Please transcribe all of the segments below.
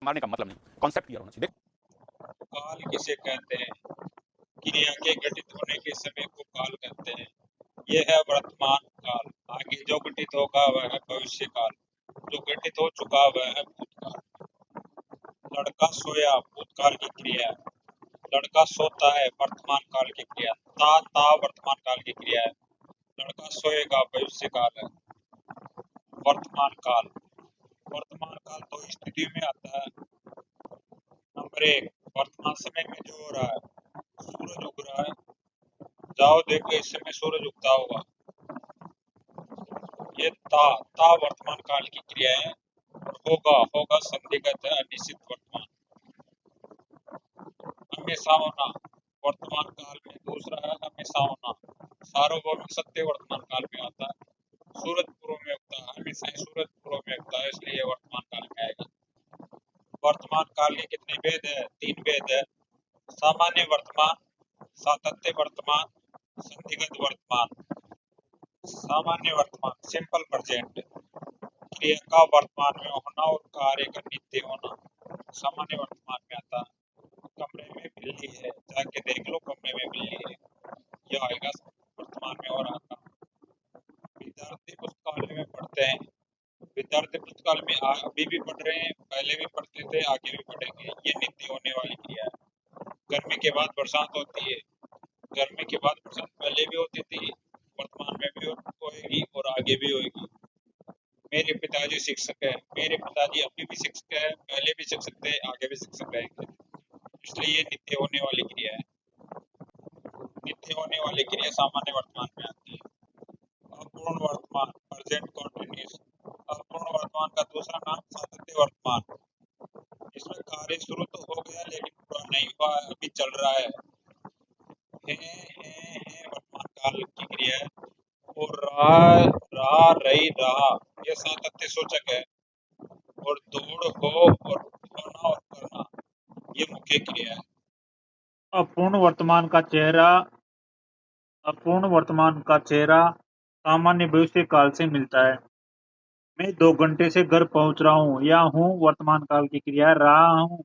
मारने का मतलब नहीं, कॉन्सेप्ट क्लियर होना चाहिए। काल किसे कहते हैं? क्रिया के घटित होने के समय को काल कहते हैं। यह है वर्तमान काल। आगे जो घटित होगा वह है भविष्य काल। जो घटित हो चुका वह है भूतकाल। लड़का सोया भूतकाल की क्रिया है। लड़का सोता है वर्तमान काल की क्रिया। ता वर्तमान काल की क्रिया है। लड़का सोएगा भविष्य काल है। वर्तमान काल। वर्तमान काल दो स्थिति में आता है। नंबर एक, वर्तमान समय में जो हो रहा है, सूरज उग रहा है, जाओ देखो इस समय सूरज उगता होगा। ये ता वर्तमान काल की क्रिया है। और होगा संदिग्ध है, अनिश्चित वर्तमान। हमेशा होना वर्तमान काल में। दूसरा है हमेशा होना, सार्वभौमिक सत्य वर्तमान काल में आता है। सूरज पूर्व में उगता है, हमेशा ही सूरज पूर्व में उगता है, इसलिए वर्तमान काल में आएगा। वर्तमान काल के कितने भेद है? 3 भेद है। सामान्य वर्तमान, सातत्य वर्तमान, संदिग्ध वर्तमान। सामान्य वर्तमान सिंपल प्रेजेंट, क्रिया का वर्तमान में होना और कार्य का नित्य होना सामान्य वर्तमान में आता है। कमरे में बिल्ली है, जाके देख लो कमरे में बिल्ली है, यह आएगा वर्तमान में हो रहा था। विद्यार्थी पुस्तकालय में पढ़ते हैं। विद्यार्थी पुस्तकालय में अभी भी पढ़ रहे हैं, पहले भी पढ़ते थे, आगे भी पढ़ेंगे। ये नित्य होने वाली क्रिया है। गर्मी के बाद बरसात होती है। गर्मी के बाद बरसात पहले भी होती थी, वर्तमान में भी होएगी और आगे भी होएगी। मेरे पिताजी शिक्षक है। मेरे पिताजी अभी भी शिक्षक है, पहले भी शिक्षक थे, आगे भी शिक्षक रहेंगे। इसलिए ये नित्य होने वाली क्रिया है। नित्य होने वाली क्रिया सामान्य वर्तमान में आती है। अपूर्ण वर्तमान प्रेजेंट कॉन्टिन्यूस। अपूर्ण वर्तमान का दूसरा नाम सातत्य वर्तमान। इसमें कार्य शुरू तो हो गया लेकिन पूरा नहीं हुआ, अभी चल रहा है। वर्तमान काल की क्रिया है। और रहा यह सातत्य सूचक है। और दौड़ हो और होना और करना ये मुख्य क्रिया है। अपूर्ण वर्तमान का चेहरा अपूर्ण वर्तमान का चेहरा सामान्य भविष्य काल से मिलता है। मैं 2 घंटे से घर पहुंच रहा हूँ या हूँ वर्तमान काल की क्रिया। रहा हूँ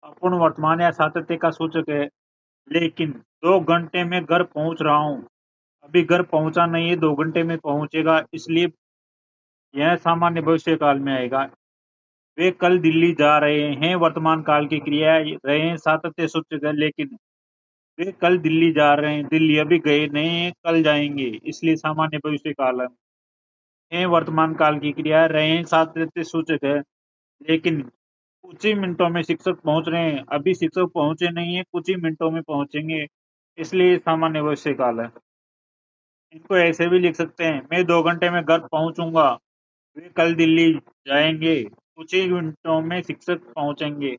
अपूर्ण वर्तमान या सातत्य का सूचक है। लेकिन 2 घंटे में घर पहुंच रहा हूँ, अभी घर पहुंचा नहीं है, 2 घंटे में पहुंचेगा, इसलिए यह सामान्य भविष्य काल में आएगा। वे कल दिल्ली जा रहे हैं वर्तमान काल की क्रिया है। रहे हैं सातत्य सूचक है, लेकिन वे कल दिल्ली जा रहे हैं, दिल्ली अभी गए नहीं हैं, कल जाएंगे, इसलिए सामान्य भविष्य काल है। वर्तमान काल की क्रिया है। रहे हैं सातत्य सूचक है, लेकिन कुछ ही मिनटों में शिक्षक पहुंच रहे हैं, अभी शिक्षक पहुंचे नहीं है, कुछ ही मिनटों में पहुंचेंगे, इसलिए सामान्य भविष्य काल है। इनको ऐसे भी लिख सकते हैं, मैं 2 घंटे में घर पहुंचूंगा, वे कल दिल्ली जाएंगे, कुछ ही मिनटों में शिक्षक पहुंचेंगे।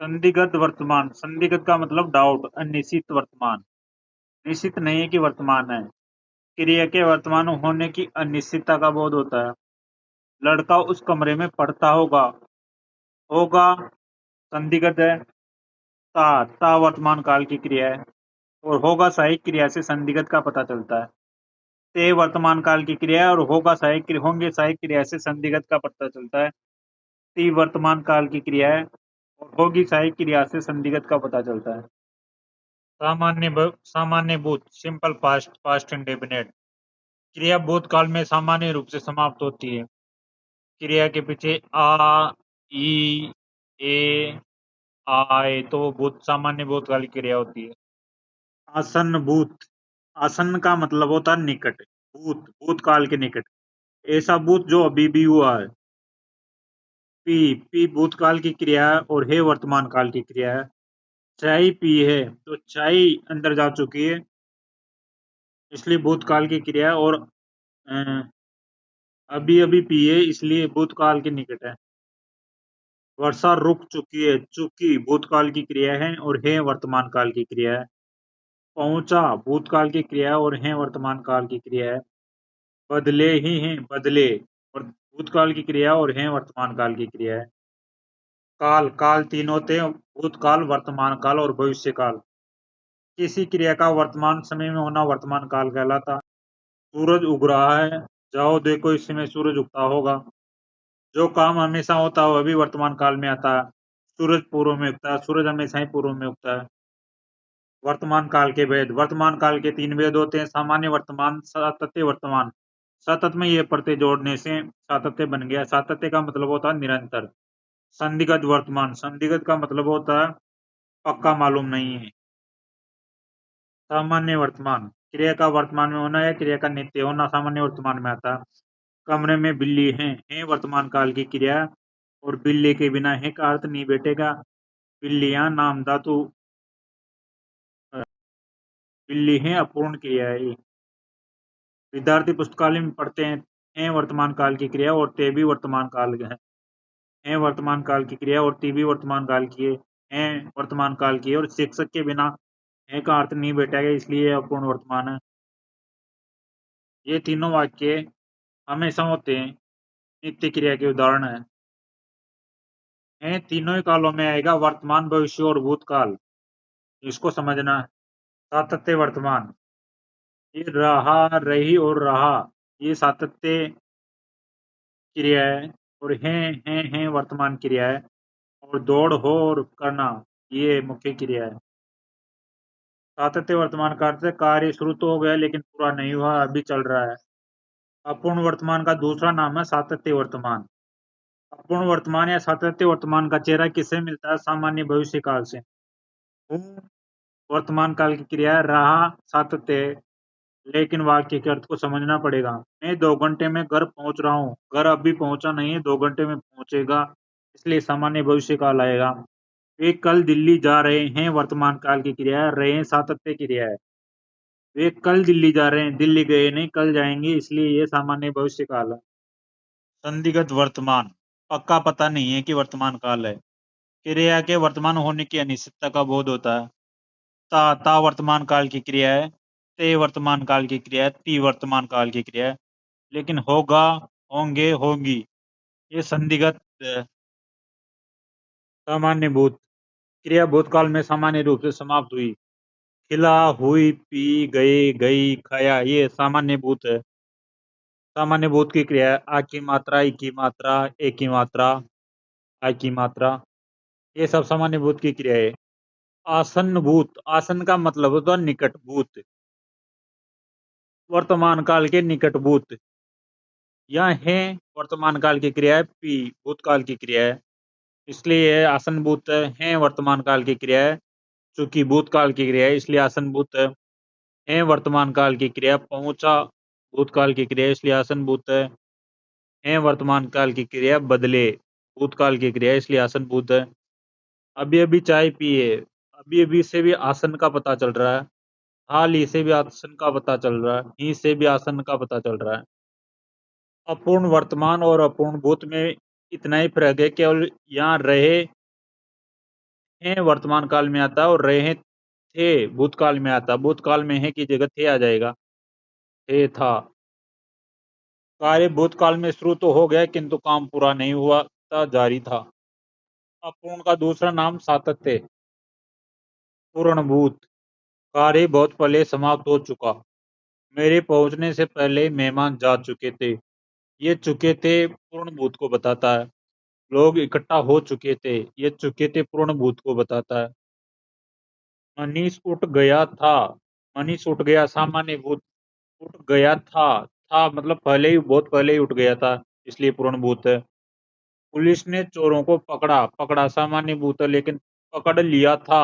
संदिग्ध वर्तमान। संदिग्ध का मतलब डाउट, अनिश्चित वर्तमान। निश्चित नहीं है कि वर्तमान है। क्रिया के वर्तमान होने की अनिश्चितता का बोध होता है। लड़का उस कमरे में पढ़ता होगा। होगा संदिग्ध है। ता वर्तमान काल की क्रिया है और होगा सहायक क्रिया से संदिग्ध का पता चलता है। ते वर्तमान काल की क्रिया है और होगा सहायक होंगे सहायक क्रिया से संदिग्ध का पता चलता है। ती वर्तमान काल की क्रिया है और होगी सहायक क्रिया से संदिग्ध का पता चलता है। सामान्य भूत सिंपल पास्ट, पास्ट इंडेफिनिट। क्रिया भूतकाल में सामान्य रूप से समाप्त होती है। क्रिया के पीछे आ, ई, ए, आए तो वो भूत सामान्य भूतकाल की क्रिया होती है। आसन्न भूत। आसन्न का मतलब होता है निकट। भूत भूतकाल के निकट, ऐसा भूत जो अभी भी हुआ है। पी भूतकाल की क्रिया है और है वर्तमान काल की क्रिया है। चाय पी है तो चाय अंदर जा चुकी है, इसलिए भूतकाल की क्रिया है। और अभी अभी पी है, इसलिए भूतकाल के निकट है। वर्षा रुक चुकी है, चुकी भूतकाल की क्रिया है और है वर्तमान काल की क्रिया है। पहुंचा भूतकाल की क्रिया और है वर्तमान काल की क्रिया है। बदले ही हैं, बदले और भूतकाल की क्रिया और है वर्तमान काल की क्रिया है। काल तीन होते हैं, भूतकाल, वर्तमान काल और भविष्य काल। किसी क्रिया का वर्तमान समय में होना वर्तमान काल कहलाता। सूरज उग रहा है, जाओ देखो इस समय सूरज उगता होगा। जो काम हमेशा होता है वह भी वर्तमान काल में आता है। सूरज पूर्व में उगता है, सूरज हमेशा ही पूर्व में उगता है। वर्तमान काल के भेद, वर्तमान काल के 3 भेद होते हैं, सामान्य वर्तमान, सातत्य वर्तमान। सातत्य में ये प्रत्यय जोड़ने से सातत्य बन गया। सातत्य का मतलब होता है निरंतर। संदिग्ध वर्तमान, संदिग्ध का मतलब होता है पक्का मालूम नहीं है। सामान्य वर्तमान, क्रिया का वर्तमान में होना या क्रिया का नित्य होना सामान्य वर्तमान में आता है। कमरे में बिल्ली है वर्तमान काल की क्रिया, और बिल्ली के बिना है का अर्थ नहीं बैठेगा। बिल्लियां नाम धातु, बिल्ली है अपूर्ण क्रिया है। विद्यार्थी पुस्तकालय में पढ़ते हैं वर्तमान काल की क्रिया, और ते भी वर्तमान काल है वर्तमान काल की क्रिया, और ती भी वर्तमान काल की है वर्तमान काल की, और शिक्षक के बिना है का अर्थ नहीं बैठेगा, इसलिए यह अपूर्ण वर्तमान है। ये तीनों वाक्य हमेशा होते हैं, नित्य क्रिया के उदाहरण है। तीनों ही कालों में आएगा, वर्तमान, भविष्य और भूतकाल, इसको समझना है। सातत्य वर्तमान, ये रहा, रही और रहा, ये सातत्य क्रिया है, और है वर्तमान क्रिया है, और दौड़ हो और करना ये मुख्य क्रिया है। सातत्य वर्तमान का अर्थ है कार्य शुरू तो हो गया लेकिन पूरा नहीं हुआ, अभी चल रहा है। अपूर्ण वर्तमान का दूसरा नाम है सातत्य वर्तमान। अपूर्ण वर्तमान या सातत्य वर्तमान का चेहरा किससे मिलता है? सामान्य भविष्य काल से। पूर्ण वर्तमान काल की क्रिया है, रहा सातत्य है, लेकिन वाक्य के अर्थ को समझना पड़ेगा। मैं 2 घंटे में घर पहुंच रहा हूँ, घर अभी पहुंचा नहीं है, 2 घंटे में पहुंचेगा, इसलिए सामान्य भविष्य काल आएगा। वे कल दिल्ली जा रहे हैं, वर्तमान काल की क्रिया है, रहे सातत्य क्रिया है। वे कल दिल्ली जा रहे हैं, दिल्ली गए नहीं, कल जाएंगे, इसलिए ये सामान्य भविष्य काल है। संदिग्ध वर्तमान, पक्का पता नहीं है कि वर्तमान काल है। क्रिया के वर्तमान होने की अनिश्चितता का बोध होता है। ता वर्तमान काल की क्रिया है, ते वर्तमान काल की क्रिया है, ती वर्तमान काल की क्रिया है, लेकिन होगा, होंगे, होगी ये संदिग्ध है। सामान्य भूत, क्रिया भूतकाल में सामान्य रूप से समाप्त हुई। खिला, हुई, पी, गई, गई, खाया, ये सामान्य भूत है। सामान्य भूत की क्रिया है आ की मात्रा, ई की मात्रा, ए की मात्रा, आ की मात्रा, ये सब सामान्य भूत की क्रिया है। आसन्न भूत, आसन का मतलब होता है निकट, भूत वर्तमान काल के निकट भूत। यह है वर्तमान काल की क्रिया है, पी भूतकाल की क्रिया है, इसलिए यह आसन भूत है वर्तमान काल की क्रिया है। चूंकि भूतकाल की क्रिया है इसलिए आसन भूत है वर्तमान काल की क्रिया। पहुंचा भूतकाल की क्रिया इसलिए आसन भूत है वर्तमान काल की क्रिया। बदले भूतकाल की क्रिया इसलिए आसन भूत है। अभी अभी चाय पिए, अभी अभी से भी आसन का पता चल रहा है, हाल ही से भी आसन का पता चल रहा है, ही से भी आसन का पता चल रहा है। अपूर्ण वर्तमान और अपूर्ण भूत में इतना ही फर्क है, केवल यहाँ रहे हैं वर्तमान काल में आता है, और रहे थे भूतकाल में आता। भूतकाल में है की जगह थे आ जाएगा, थे था। कार्य भूतकाल में शुरू तो हो गया किंतु काम पूरा नहीं हुआ था, जारी था। अपूर्ण का दूसरा नाम सातत्य, पूर्णभूत, कार्य बहुत पहले समाप्त हो चुका, मेरे पहुंचने से पहले मेहमान जा चुके थे। ये चुके थे पूर्णभूत को बताता है। लोग इकट्ठा हो चुके थे, ये चुके थे पूर्णभूत को बताता है। मनीष उठ गया था, मनीष उठ गया सामान्य भूत, उठ गया था मतलब पहले ही, बहुत पहले ही उठ गया था, इसलिए पूर्णभूत है। पुलिस ने चोरों को पकड़ा, पकड़ा सामान्य भूत है, लेकिन पकड़ लिया था,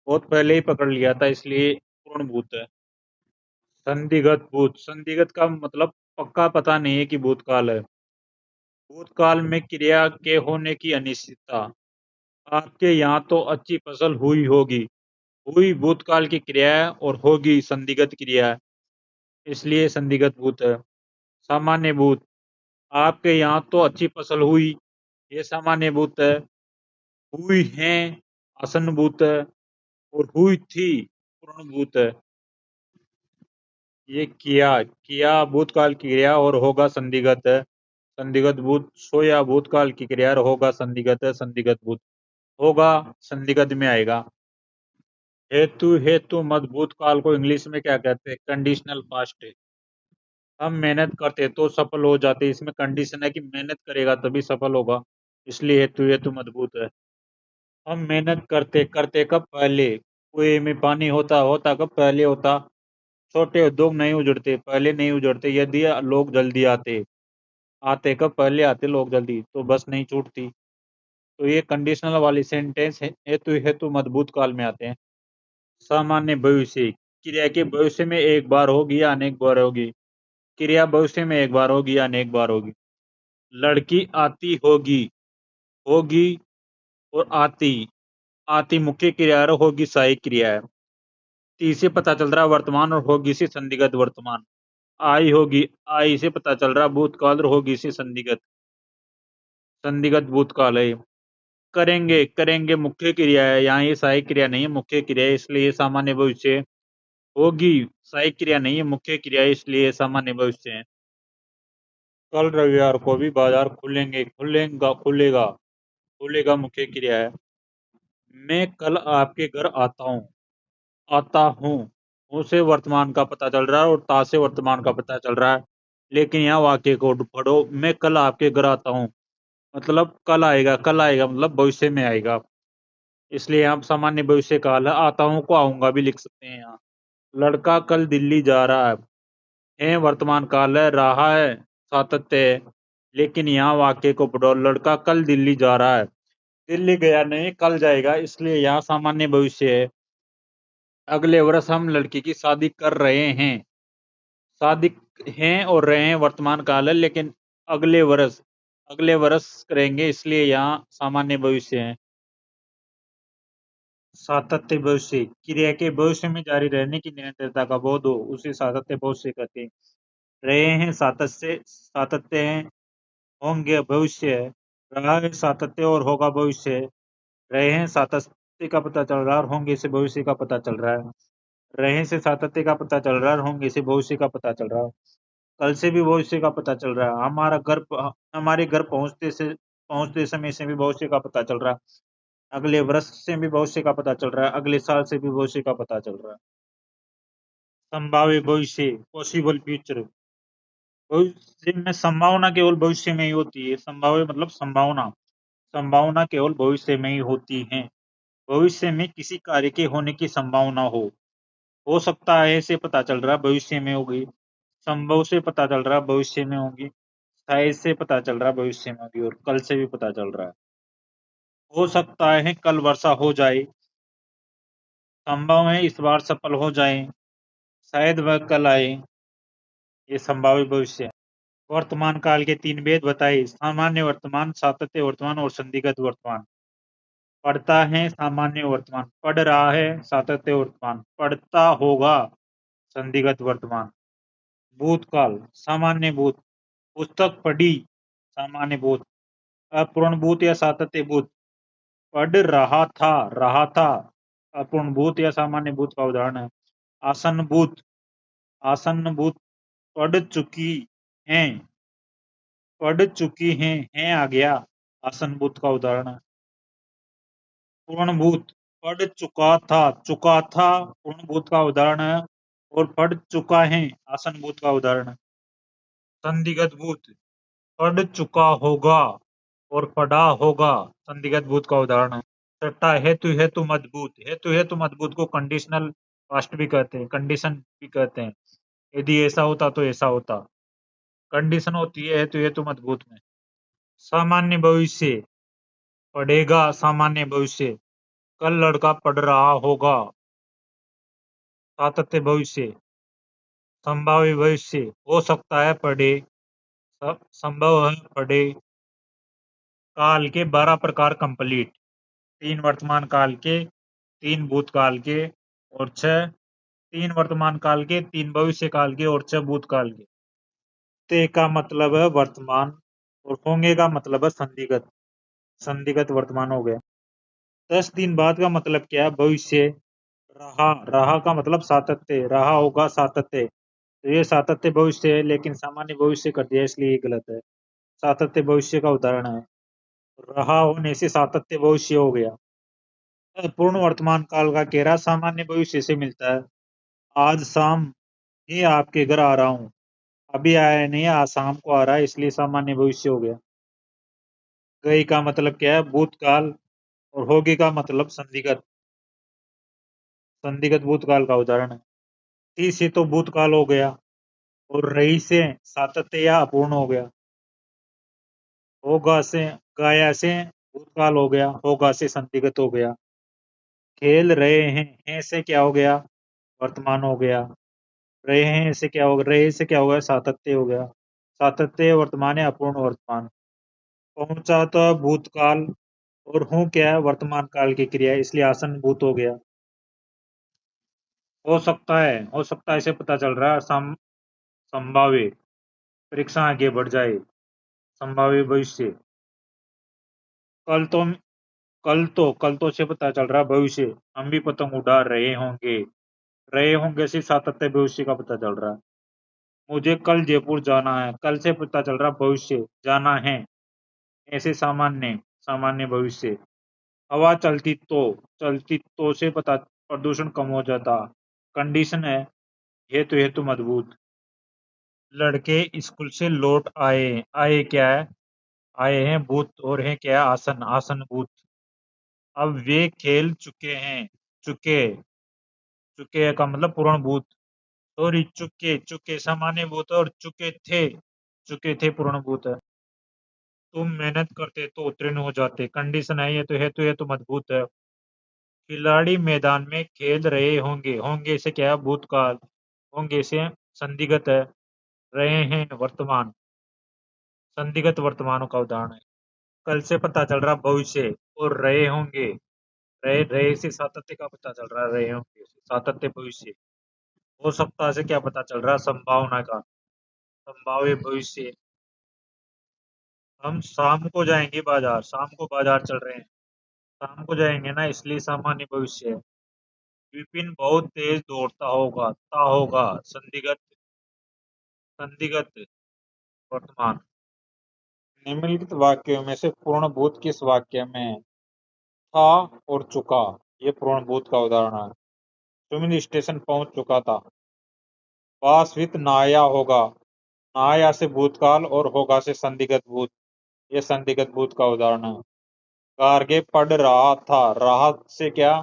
बहुत पहले ही पकड़ लिया था, इसलिए पूर्णभूत है। संदिग्ध भूत, संदिग्ध का मतलब पक्का पता नहीं है कि भूतकाल है। भूतकाल में क्रिया के होने की अनिश्चितता। आपके यहाँ तो अच्छी फसल हुई होगी, हुई भूतकाल की क्रिया है और होगी संदिग्ध क्रिया है, इसलिए संदिग्ध भूत है। सामान्य भूत, आपके यहाँ तो अच्छी फसल हुई, ये सामान्य भूत है। हुई है आसन भूत है, और हुई थी पूर्ण भूत है। ये किया, किया भूतकाल की क्रिया और होगा संदिग्ध है। संदिग्ध भूत, सोया भूतकाल की क्रिया और होगा संदिग्ध है, संदिग्ध भूत होगा संदिग्ध में आएगा। हेतु, हेतु मत भूतकाल को इंग्लिश में क्या कहते हैं? Conditional past. हम मेहनत करते तो सफल हो जाते। इसमें कंडीशन है कि मेहनत करेगा तभी सफल होगा, इसलिए हेतु मजबूत है। हम मेहनत करते करते कब पहले, कुएं में पानी होता होता कब पहले होता। छोटे उद्योग नहीं उजड़ते, पहले नहीं उजड़ते यदि लोग जल्दी आते। आते कब पहले आते लोग जल्दी, तो बस नहीं छूटती। तो ये कंडीशनल वाली सेंटेंस है, हेतु हेतु मजबूत काल में आते हैं। सामान्य भविष्य, क्रिया के भविष्य में एक बार होगी या अनेक बार होगी। क्रिया भविष्य में एक बार होगी या अनेक बार होगी। लड़की आती होगी, होगी और आती, आती मुख्य क्रिया है और होगी सहायक क्रिया है। ती से पता चल रहा है वर्तमान और होगी से संदिग्ध वर्तमान। आई होगी, आई से पता चल रहा है भूतकाल और होगी से संदिग्ध भूतकाल है। करेंगे, करेंगे मुख्य क्रिया है, यहाँ ये सहायक क्रिया नहीं है, मुख्य क्रिया है, इसलिए ये सामान्य भविष्य है। होगी सहायक क्रिया नहीं है, मुख्य क्रिया है, इसलिए ये सामान्य भविष्य है। कल रविवार को भी बाजार खुलेंगे, खुलेगा खुलेगा, खुलेगा मुख्य क्रिया है। मैं कल आपके घर आता हूँ, आता हूँ, हूँ से वर्तमान का पता चल रहा है और ता से वर्तमान का पता चल रहा है। लेकिन यहाँ वाक्य को पढ़ो, मैं कल आपके घर आता हूँ, मतलब कल आएगा, कल आएगा मतलब भविष्य में आएगा, इसलिए आप सामान्य भविष्य काल है। आता हूँ को आऊंगा भी लिख सकते हैं यहाँ। लड़का कल दिल्ली जा रहा है वर्तमान काल है, रहा है सातत्य है। लेकिन यहाँ वाक्य को पढ़ो, लड़का कल दिल्ली जा रहा है, दिल्ली गया नहीं कल जाएगा, इसलिए यहाँ सामान्य भविष्य है। अगले वर्ष हम लड़की की शादी कर रहे हैं, शादी हैं और रहे हैं वर्तमान काल है, लेकिन अगले वर्ष करेंगे, इसलिए यहाँ सामान्य भविष्य है। सातत्य भविष्य, क्रिया के भविष्य में जारी रहने की निरंतरता का बोध हो उसे सातत्य भविष्य कहते हैं। रहे हैं सातत्य है, होंगे भविष्य है, रहा है सातत्य और होगा भविष्य है। रहे हैं सातत्य का पता चल रहा है और होंगे से भविष्य का पता चल रहा है। रहे से सातत्य का पता चल रहा है और होंगे से भविष्य का पता चल रहा है। कल से भी भविष्य का पता चल रहा है। हमारे घर पहुंचते समय से भी भविष्य का पता चल रहा है। अगले वर्ष से भी भविष्य का पता चल रहा है, अगले साल से भी भविष्य का पता चल रहा है। संभाव्य भविष्य, पॉसिबल फ्यूचर, भविष्य में संभावना केवल भविष्य में ही होती है। संभाव्य मतलब संभावना, संभावना केवल भविष्य में ही होती है। भविष्य में किसी कार्य के होने की संभावना हो सकता है से पता चल रहा है भविष्य में होगी। संभव से पता चल रहा है भविष्य में होगी। शायद से पता चल रहा है भविष्य में होगी और कल से भी पता चल रहा है। हो सकता है कल वर्षा हो जाए, संभव है इस बार सफल हो जाए, शायद वह कल आए, ये संभावित भविष्य है। वर्तमान काल के तीन भेद बताइए। सामान्य वर्तमान, सातत्य वर्तमान और संदिग्ध वर्तमान। पढ़ता है सामान्य वर्तमान, पढ़ रहा है सातत्य वर्तमान, पढ़ता होगा संदिग्ध वर्तमान। भूतकाल, सामान्य भूत, पुस्तक पढ़ी सामान्य भूत। अपूर्ण भूत या सातत्य भूत, पढ़ रहा था अपूर्ण भूत या सामान्य भूत का उदाहरण है। आसन्न भूत, आसन्न भूत, पढ़ चुकी हैं, पढ़ चुकी हैं आ गया, आसन्न भूत का उदाहरण है। पूर्ण भूत, पढ़ चुका था पूर्ण भूत का उदाहरण है और पढ़ चुका है आसन्न भूत का उदाहरण है। संदिग्ध भूत, पढ़ चुका होगा और पढ़ा होगा, संदिग्ध भूत का उदाहरण है। छठा, हेतु हेतु मजबूत को कंडीशनल पास्ट भी कहते हैं, कंडीशन भी कहते हैं। यदि ऐसा होता तो ऐसा होता, कंडीशन होती है हेतु मजबूत में। सामान्य भविष्य, पढ़ेगा सामान्य भविष्य, कल लड़का पढ़ रहा होगा, सातत्य भविष्य। संभाव्य भविष्य, हो सकता है पढ़े, संभव है पढ़े। काल के 12 प्रकार कंप्लीट, 3 वर्तमान काल के, 3 भूतकाल के और 6, 3 वर्तमान काल के, 3 भविष्य काल के और 6 भूतकाल के। ते का मतलब है वर्तमान और होंगे का मतलब है संदिग्ध, संदिग्ध वर्तमान हो गया। 10 दिन बाद का मतलब क्या है? भविष्य। रहा, रहा का मतलब सातत्य, रहा होगा सातत्य, तो ये सातत्य भविष्य है, लेकिन सामान्य भविष्य कर दिया इसलिए ये गलत है। सातत्य भविष्य का उदाहरण है, रहा होने से सातत्य भविष्य हो गया। पूर्ण वर्तमान काल का घेरा सामान्य भविष्य से मिलता है। आज शाम ही आपके घर आ रहा हूँ, अभी आया नहीं है, आज शाम को आ रहा है, इसलिए सामान्य भविष्य हो गया। गई का मतलब क्या है? भूतकाल। और होगी का मतलब संदिग्ध। संदिग्ध भूतकाल का उदाहरण है। ती से तो भूतकाल हो गया, और रही से सातत्य या अपूर्ण हो गया। होगा से गाया से भूतकाल हो गया, होगा से संदिग्ध हो गया। खेल रहे हैं से क्या हो गया? वर्तमान हो गया। रहे हैं से क्या होगा? रहे से क्या हो गया? सातत्य हो गया। सातत्य वर्तमान है, अपूर्ण वर्तमान। पहुंचा तो भूतकाल, और हूं क्या है? वर्तमान काल की क्रिया है, इसलिए आसन भूत हो गया। हो सकता है, इसे पता चल रहा है संभाव्य। परीक्षा आगे बढ़ जाए। संभाव्य भविष्य। कल तो कल तो से पता चल रहा है भविष्य। हम भी पतंग उड़ा रहे होंगे। रहे होंगे से सातत्य भविष्य का पता चल रहा है। मुझे कल जयपुर जाना है, कल से पता चल रहा भविष्य, जाना है। ऐसे सामान्य सामान्य भविष्य। हवा चलती तो से पता प्रदूषण कम हो जाता। कंडीशन है हेतु हेतु मजबूत। लड़के स्कूल से लौट आए। आए क्या है? आए हैं भूत, और है क्या है? आसन, आसन भूत। अब वे खेल चुके हैं। चुके, चुके का मतलब पूर्ण भूत। सॉरी, चुके, चुके सामान्य भूत, और चुके थे पूर्ण भूत है। तुम मेहनत करते तो उत्तीर्ण हो जाते। कंडीशन है ये तो मजबूत है। खिलाड़ी मैदान में खेल रहे होंगे। होंगे से क्या है? भूतकाल। होंगे से संदिग्ध है। रहे हैं वर्तमान। संदिग्ध वर्तमानों का उदाहरण है। कल से पता चल रहा भविष्य, और रहे होंगे। रहे से सातत्य का पता चल रहा है, रहे होंगे से सातत्य भविष्य। हो सकता से क्या पता चल रहा है? संभावना का। संभाव्य भविष्य। हम शाम को जाएंगे बाजार, शाम को बाजार चल रहे हैं। शाम को जाएंगे ना, इसलिए सामान्य भविष्य है। विपिन बहुत तेज दौड़ता होगा। ता होगा संदिग्ध, संदिग्ध वर्तमान। निम्नलिखित वाक्यों में से पूर्ण भूत किस वाक्य में है? था और चुका, ये पूर्ण भूत का उदाहरण है। सुमित स्टेशन पहुंच चुका था। वासवित नहाया होगा। नहाया से भूतकाल, और होगा से संदिग्ध भूत, ये संदिग्ध भूत का उदाहरण है। गार्गे पढ़ रहा था। रहा से क्या?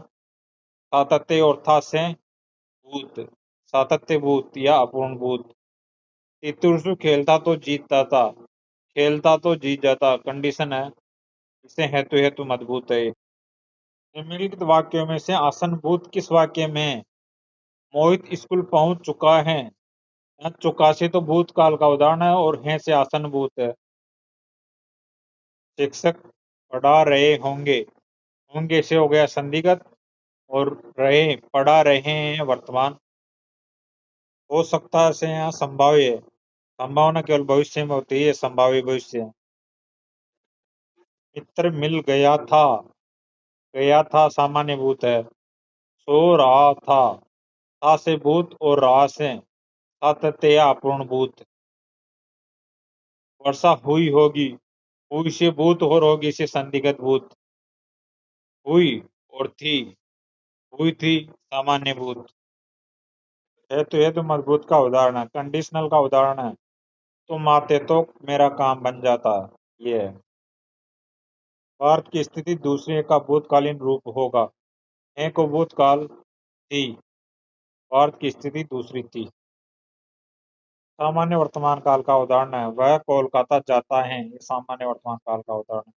सातत्य, और था से भूत। सातत्य भूत या अपूर्ण भूत। तितुरसु खेलता तो जीतता था। खेलता तो जीत जाता, कंडीशन है, इसे हेतु हेतु मजबूत है। निम्नलिखित वाक्यों में से आसनभूत किस वाक्य में है? मोहित स्कूल पहुंच चुका है। यहाँ चुका से तो भूतकाल का उदाहरण है, और है से आसनभूत है। शिक्षक पढ़ा रहे होंगे। होंगे से हो गया संदिग्ध, और रहे पढ़ा रहे हैं वर्तमान। हो सकता से यहाँ संभाव्य है। संभावना केवल भविष्य में होती है, संभाव्य भविष्य है। मित्र मिल गया था। गया था सामान्य भूत है। सो रहा था से भूत, और रहा से सातत्य या अपूर्ण भूत। वर्षा हुई होगी। हुई से भूत, और होगी से संदिग्ध भूत। हुई और थी। हुई थी सामान्य भूत। हेतु मजबूत का उदाहरण है। कंडीशनल का उदाहरण है। तुम आते तो मेरा काम बन जाता। ये है। भारत की स्थिति दूसरे का भूतकालीन रूप होगा। है को भूतकाल थी। भारत की स्थिति दूसरी थी। सामान्य वर्तमान काल का उदाहरण है। वह कोलकाता जाता है, ये सामान्य वर्तमान काल का उदाहरण है।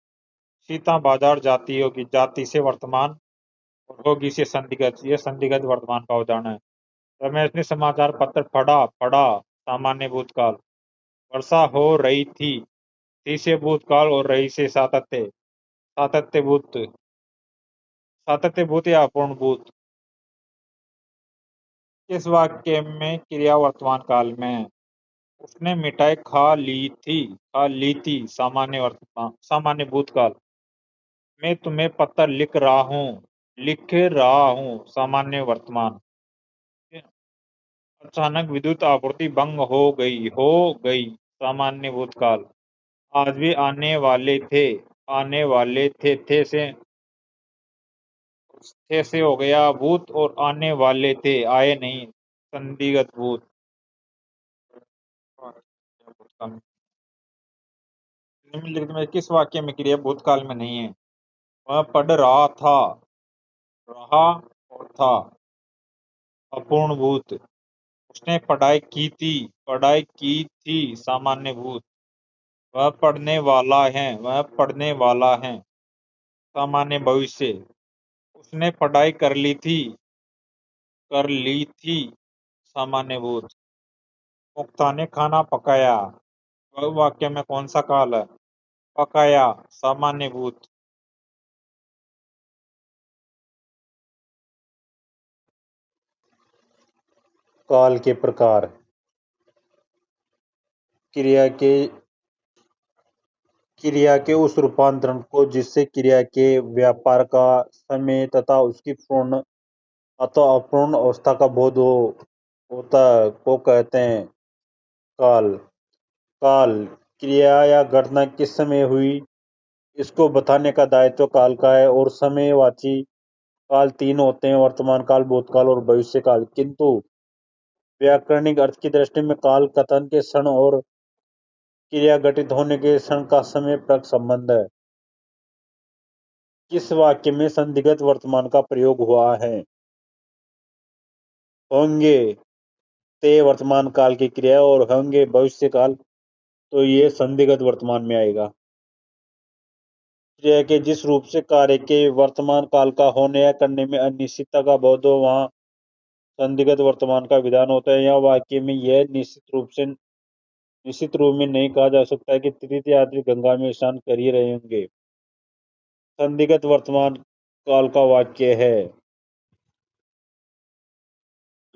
सीता बाजार जाती होगी। जाती से वर्तमान, और होगी से संदिग्ध, ये संदिग्ध वर्तमान का उदाहरण है। रमेश ने समाचार पत्र पढ़ा। पढ़ा सामान्य भूतकाल। वर्षा हो रही थी से भूतकाल, और रही से सातत्य, सातत्य भूत। सातत्य भूत या अपूर्ण भूत। इस वाक्य में क्रिया वर्तमान काल में है। उसने मिठाई खा ली थी। खा ली थी सामान्य वर्तमान, सामान्य भूतकाल। मैं तुम्हें पत्र लिख रहा हूँ। लिख रहा हूँ सामान्य वर्तमान। अचानक विद्युत आपूर्ति भंग हो गई। हो गई सामान्य भूतकाल। आज भी आने वाले थे। आने वाले थे से हो गया भूत, और आने वाले थे, आए नहीं, संदिग्ध भूत। काल में। निम्नलिखित में किस वाक्य में क्रिया भूतकाल में नहीं है? वह पढ़ रहा था, रहा और था अपूर्ण भूत। उसने पढ़ाई की थी सामान्य भूत। वह पढ़ने वाला है सामान्य भविष्य। उसने पढ़ाई कर ली थी सामान्य भूत। मुक्ता ने खाना पकाया। वह वाक्य में कौन सा काल है? पकाया सामान्य भूत। काल के प्रकार। क्रिया के उस रूपांतरण को जिससे क्रिया के व्यापार का समय तथा उसकी पूर्ण अथवा अपूर्ण अवस्था का बोध होता को कहते हैं काल। काल क्रिया या घटना किस समय हुई इसको बताने का दायित्व काल का है। और समयवाची काल तीन होते हैं: वर्तमान काल, भूतकाल और भविष्य काल। किंतु व्याकरणिक अर्थ की दृष्टि में काल कथन के क्षण और क्रिया घटित होने के क्षण का समय प्रक संबंध है। किस वाक्य में संदिग्ध वर्तमान का प्रयोग हुआ है? होंगे ते वर्तमान काल की क्रिया और होंगे भविष्य काल, तो ये संदिग्ध वर्तमान में आएगा। क्रिया के जिस रूप से कार्य के वर्तमान काल का होने या करने में अनिश्चितता का बोध हो वहां संदिग्ध वर्तमान का विधान होता है। यह वाक्य में यह निश्चित रूप में नहीं कहा जा सकता कि तृतीय यात्री गंगा में स्नान कर ही रहे होंगे। संदिग्ध वर्तमान काल का वाक्य है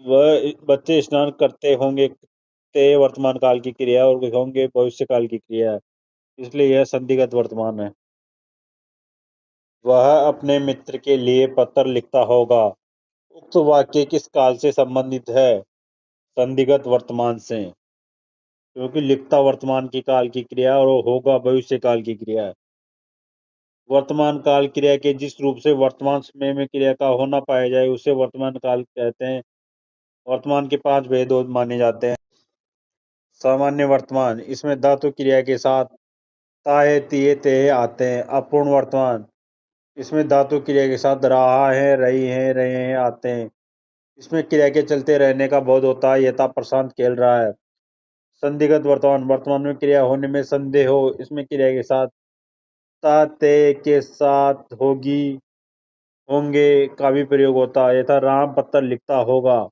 वह बच्चे स्नान करते होंगे ते वर्तमान काल की क्रिया और होंगे भविष्य काल की क्रिया, इसलिए यह संदिग्ध वर्तमान है। वह अपने मित्र के लिए पत्र लिखता होगा। उक्त वाक्य किस काल से संबंधित है? संदिग्ध वर्तमान से, क्योंकि लिखता वर्तमान की काल की क्रिया और होगा भविष्य काल की क्रिया है। वर्तमान काल क्रिया के जिस रूप से वर्तमान समय में क्रिया का होना पाया जाए उसे वर्तमान काल कहते हैं। वर्तमान के 5 भेद माने जाते हैं। सामान्य वर्तमान, इसमें धातु क्रिया के साथ ताए तिए ते आते हैं। अपूर्ण वर्तमान, इसमें धातु क्रिया के साथ रहा है, रही है, रहे हैं आते हैं। इसमें क्रिया के चलते रहने का बोध होता है, यथा प्रशांत खेल रहा है। संदिग्ध वर्तमान, वर्तमान में क्रिया होने में संदेह हो, इसमें क्रिया के साथ ता ते के साथ होगी होंगे का भी प्रयोग होता है, यथा राम पत्र लिखता होगा।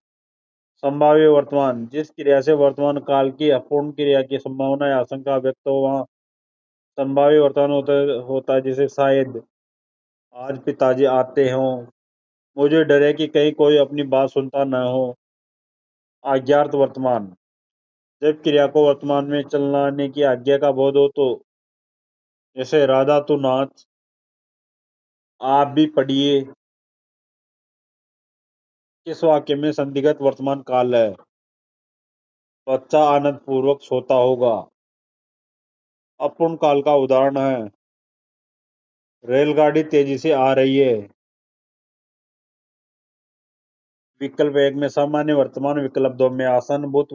संभाव्य वर्तमान, जिस क्रिया से वर्तमान काल की अपूर्ण क्रिया की संभावना या आशंका व्यक्त हो वहां संभाव्य वर्तमान होता है। जैसे शायद आज पिताजी आते हों, मुझे डर है कि कहीं कोई अपनी बात सुनता न हो। अज्ञात वर्तमान, जब क्रिया को वर्तमान में चलाने की आज्ञा का बोध हो, तो जैसे राधा तू नाच, आप भी पढ़िए। किस वाक्य में संदिग्ध वर्तमान काल है? बच्चा आनंद पूर्वक सोता होगा। अपूर्ण काल का उदाहरण है रेलगाड़ी तेजी से आ रही है। विकल्प 1 में सामान्य वर्तमान, विकल्प 2 में आसन भूत,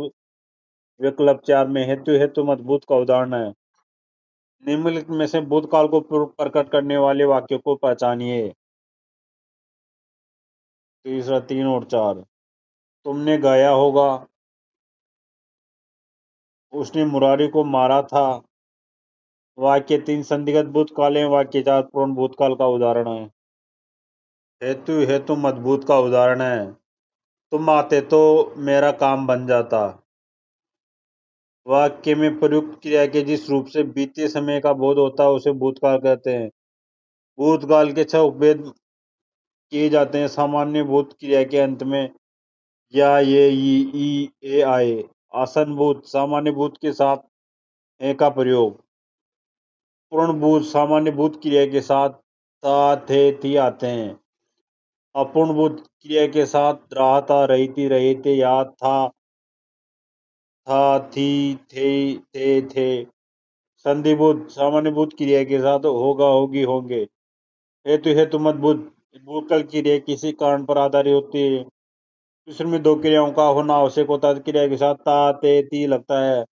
विकल्प 4 में हेतु मजबूत का उदाहरण है। निम्नलिखित में से भूतकाल को प्रकट करने वाले वाक्यों को पहचानिए। तीसरा 3 और 4। तुमने गाया होगा, उसने मुरारी को मारा था। वाक्य 3 संदिग्ध भूतकाल है, वाक्य 4 पूर्ण भूतकाल का उदाहरण है। हेतु मजबूत का उदाहरण है तुम आते तो मेरा काम बन जाता। वाक्य में प्रयुक्त क्रिया के जिस रूप से बीते समय का बोध होता है उसे भूतकाल कहते हैं। भूतकाल के 6 उपभेद किए जाते हैं। सामान्य भूत क्रिया के अंत में या ये ई ए आए। आसन भूत, सामान्य भूत के साथ ए का प्रयोग। पूर्ण भूत, सामान्य भूत क्रिया के साथ ता थे थी आते हैं। अपूर्ण भूत क्रिया के साथ रहा था, रही थी, रहे थे, या था थी, थे। संधिभूत, सामान्य भूत क्रिया के साथ होगा, होगी, होंगे। हेतु मजबूत, भूतकाल क्रिया किसी कारण पर आधारित होती है। दूसरे में 2 क्रियाओं का होना आवश्यक होता है। क्रिया के साथ ता ते ती लगता है।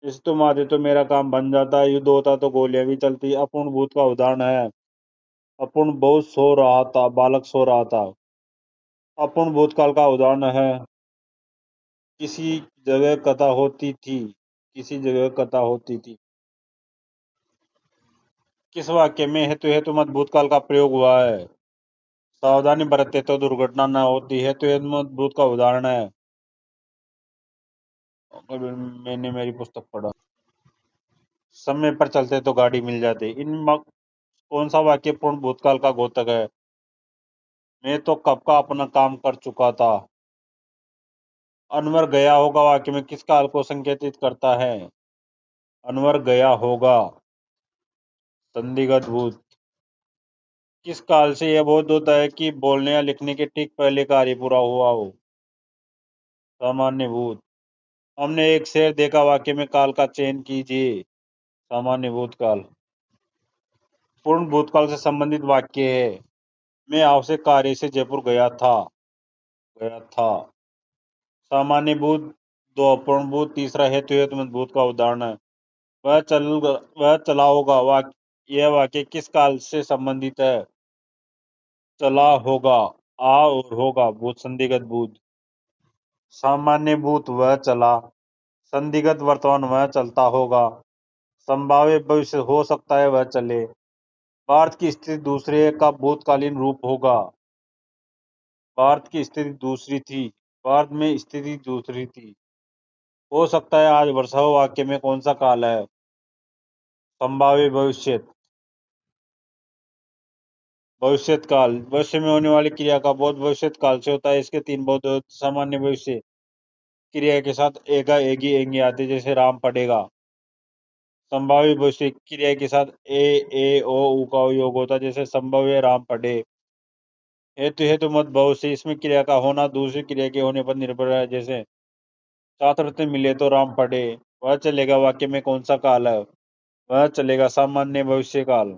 इस तुम आते तो मेरा काम बन जाता, युद्ध होता तो गोलियां भी चलती। अपूर्ण भूत का उदाहरण है। अपूर्ण बहुत सो रहा था, बालक सो रहा था। अपूर्ण भूतकाल का उदाहरण है, किसी जगह कथा होती थी, किसी जगह कथा होती थी। किस वाक्य में हेतु हेतु मत भूतकाल का प्रयोग हुआ है? सावधानी बरतते तो दुर्घटना न होती। हेतु हेतु मत भूत का उदाहरण है, अभी मैंने मेरी पुस्तक पढ़ा। समय पर चलते तो गाड़ी मिल जाती। कौन सा वाक्य पूर्ण भूतकाल का घोतक है? मैं तो कब का अपना काम कर चुका था। अनवर गया होगा वाक्य में किस काल को संकेतित करता है? अनवर गया होगा, संदिग्ध भूत। किस काल से यह बोध होता है कि बोलने या लिखने के ठीक पहले कार्य पूरा हुआ हो? सामान्य भूत। हमने एक शेर देखा वाक्य में काल का चयन कीजिए। सामान्य भूतकाल। पूर्ण भूतकाल से संबंधित वाक्य है, मैं आवश्यक कार्य से जयपुर गया था, गया था। सामान्य भूत। दो अपूर्ण भूत। तीसरा हेतु हेतु मत भूत का उदाहरण है, वह चला होगा। यह वाक्य किस काल से संबंधित है? चला होगा। आ और होगा भूत संदिग्ध भूत। सामान्य भूत वह चला, संदिग्ध वर्तमान वह चलता होगा, संभाव्य भविष्य हो सकता है वह चले। भारत की स्थिति दूसरे का भूतकालीन रूप होगा। भारत की स्थिति दूसरी थी, भारत में स्थिति दूसरी थी। हो सकता है आज वर्षा हो वाक्य में कौन सा काल है? संभाव्य भविष्य। भविष्यत काल। भविष्य में होने वाली क्रिया का बोध भविष्यत काल से होता है। इसके तीन बोध होते। सामान्य भविष्य क्रिया के साथ एगा एगी एंगे आते, जैसे राम पढ़ेगा। संभाव्य भविष्य क्रिया के साथ ए ओ उ का योग होता है, जैसे संभव्य राम पढ़े। हेतु हेतु मत भविष्य, इसमें क्रिया का होना दूसरी क्रिया के होने पर निर्भर है, जैसे छात्र मिले तो राम पढ़े। वह चलेगा वाक्य में कौन सा काल है? वह चलेगा सामान्य भविष्य काल।